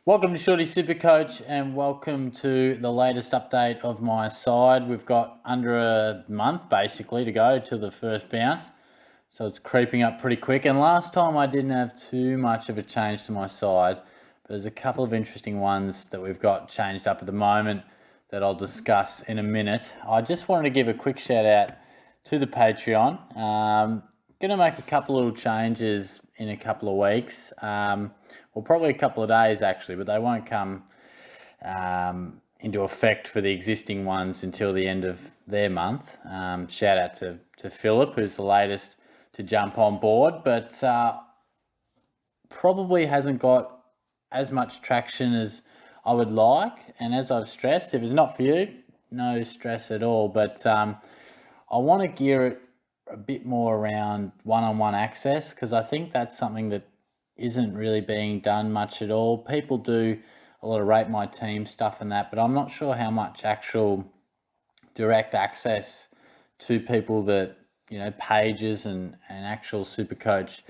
Welcome to Shorty SuperCoach and welcome to the latest update of my side. We've got under a month basically to go to the first bounce, so it's creeping up pretty quick. And last time I didn't have too much of a change to my side, but there's a couple of interesting ones that we've got changed up at the moment that I'll discuss in a minute. I just wanted to give a quick shout out to the Patreon. Going to make a couple little changes in a couple of weeks. Well, probably a couple of days actually, but they won't come into effect for the existing ones until the end of their month. Shout out to Philip, who's the latest to jump on board, but probably hasn't got as much traction as I would like. And as I've stressed, if it's not for you, no stress at all. But I want to gear it a bit more around one-on-one access, because I think that's something that isn't really being done much at all. People do a lot of rate my team stuff and that, but I'm not sure how much actual direct access to people that, pages and actual SuperCoach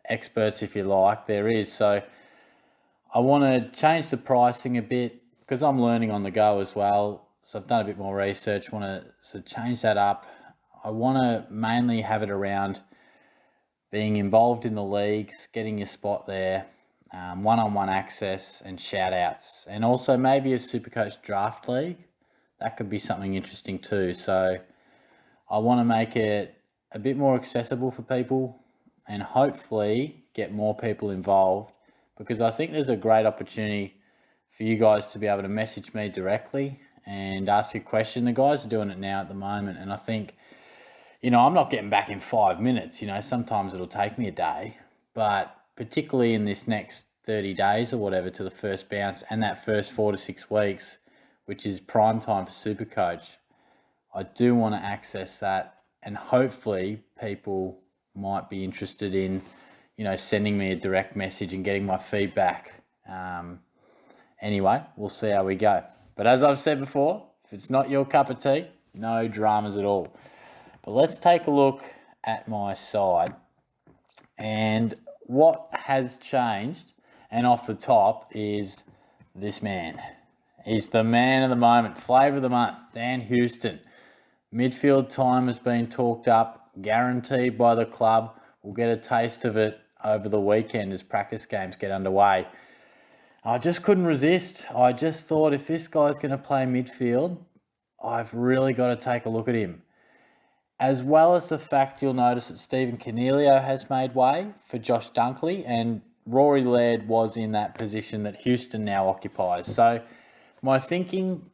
experts, if you like, there is. So I want to change the pricing a bit because I'm learning on the go as well. So I've done a bit more research, want to sort of change that up. I want to mainly have it around being involved in the leagues, getting your spot there, one-on-one access and shout-outs. And also maybe a SuperCoach draft league. That could be something interesting too. So I want to make it a bit more accessible for people and hopefully get more people involved, because I think there's a great opportunity for you guys to be able to message me directly and ask a question. The guys are doing it now at the moment, and I think, I'm not getting back in 5 minutes. Sometimes it'll take me a day, but particularly in this next 30 days or whatever to the first bounce and that first 4 to 6 weeks, which is prime time for SuperCoach, I do want to access that, and hopefully people might be interested in, sending me a direct message and getting my feedback. Anyway, we'll see how we go. But as I've said before, if it's not your cup of tea, no dramas at all. But let's take a look at my side and what has changed. And off the top is this man. He's the man of the moment, flavour of the month, Dan Houston. Midfield time has been talked up, guaranteed by the club. We'll get a taste of it over the weekend as practice games get underway. I just couldn't resist. I just thought, if this guy's going to play midfield, I've really got to take a look at him. As well as the fact you'll notice that Stephen Cornelio has made way for Josh Dunkley, and Rory Laird was in that position that Houston now occupies. So my thinking,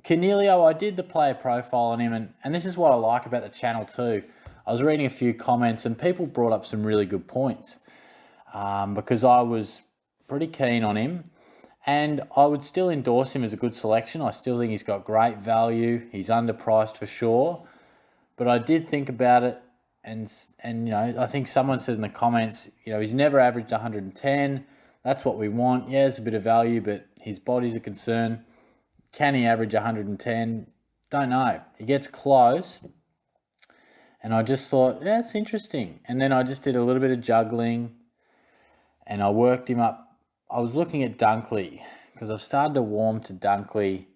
Cornelio, I did the player profile on him, and this is what I like about the channel too. I was reading a few comments and people brought up some really good points because I was pretty keen on him. And I would still endorse him as a good selection. I still think he's got great value. He's underpriced for sure. But I did think about it, and I think someone said in the comments, he's never averaged 110. That's what we want. Yeah, there's a bit of value, but his body's a concern. Can he average 110? Don't know. He gets close. And I just thought, yeah, it's interesting. And then I just did a little bit of juggling, and I worked him up. I was looking at Dunkley because I've started to warm to Dunkley.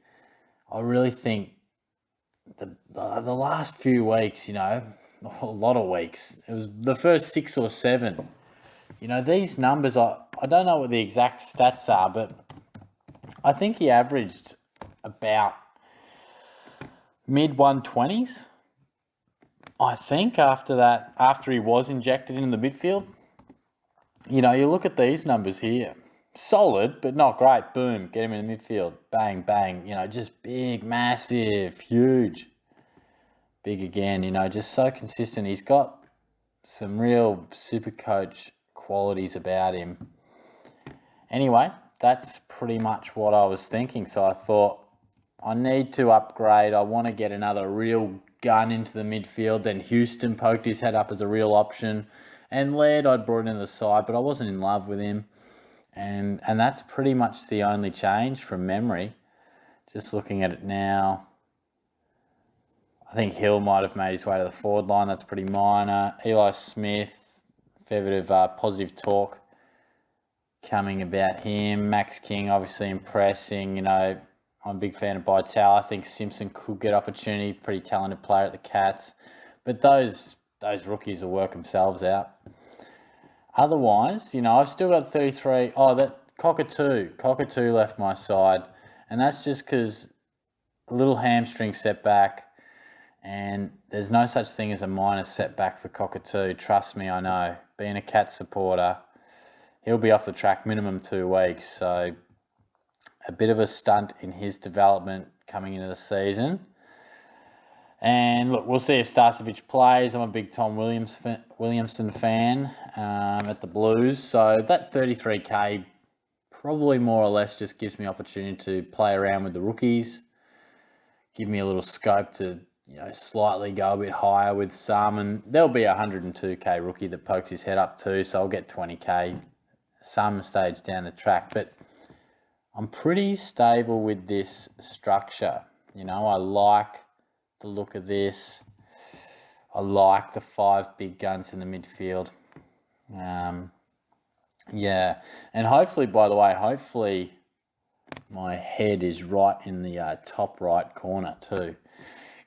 I really think the last few weeks, a lot of weeks, it was the first 6 or 7. These numbers, I don't know what the exact stats are, but I think he averaged about mid-120s. I think after he was injected into the midfield. You look at these numbers here. Solid, but not great. Boom, get him in the midfield. Bang, bang. Just big, massive, huge. Big again, just so consistent. He's got some real SuperCoach qualities about him. Anyway, that's pretty much what I was thinking. So I thought, I need to upgrade. I want to get another real gun into the midfield. Then Houston poked his head up as a real option. And Laird I'd brought into the side, but I wasn't in love with him. And that's pretty much the only change from memory. Just looking at it now, I think Hill might have made his way to the forward line. That's pretty minor. Eli Smith, fair bit of positive talk coming about him. Max King obviously impressing. You know, I'm a big fan of Bytel. I think Simpson could get opportunity. Pretty talented player at the Cats. But those rookies will work themselves out. Otherwise, you know, I've still got 33. Oh, that Cockatoo left my side. And that's just because a little hamstring setback. And there's no such thing as a minor setback for Cockatoo. Trust me, I know. Being a Cat supporter, he'll be off the track minimum 2 weeks. So a bit of a stunt in his development coming into the season. And look, we'll see if Starcevic plays. I'm a big Tom Williamson fan at the Blues. So that 33K probably more or less just gives me opportunity to play around with the rookies. Give me a little scope to, you know, slightly go a bit higher with some. And there'll be a 102K rookie that pokes his head up too. So I'll get 20K some stage down the track. But I'm pretty stable with this structure. You know, I like the look of this. I like the 5 big guns in the midfield. Yeah, and hopefully, by the way, hopefully my head is right in the top right corner too,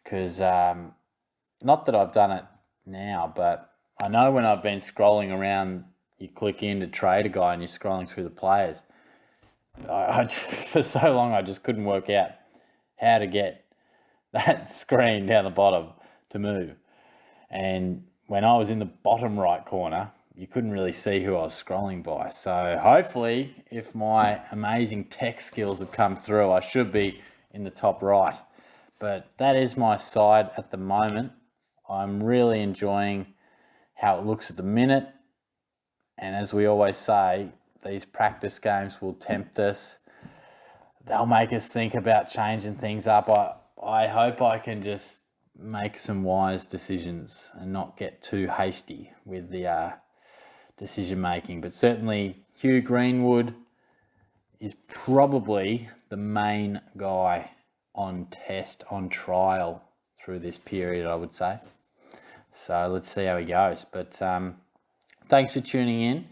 because not that I've done it now, but I know when I've been scrolling around, you click in to trade a guy and you're scrolling through the players. For so long, I just couldn't work out how to get that screen down the bottom to move. And when I was in the bottom right corner, you couldn't really see who I was scrolling by. So hopefully, if my amazing tech skills have come through, I should be in the top right. But that is my side at the moment. I'm really enjoying how it looks at the minute. And as we always say, these practice games will tempt us. They'll make us think about changing things up. I hope I can just make some wise decisions and not get too hasty with the decision making. But certainly Hugh Greenwood is probably the main guy on test, on trial through this period, I would say. So let's see how he goes. But thanks for tuning in.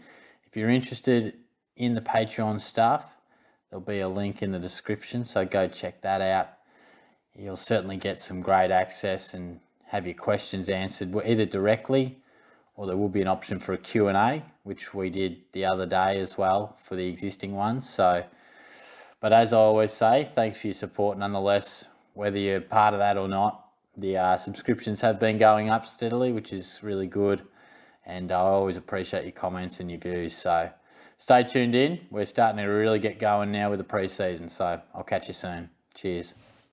If you're interested in the Patreon stuff, there'll be a link in the description, so go check that out. You'll certainly get some great access and have your questions answered either directly, or there will be an option for a Q&A, which we did the other day as well for the existing ones. So, but as I always say, thanks for your support nonetheless, whether you're part of that or not. The subscriptions have been going up steadily, which is really good. And I always appreciate your comments and your views. So stay tuned in. We're starting to really get going now with the pre-season. So I'll catch you soon. Cheers.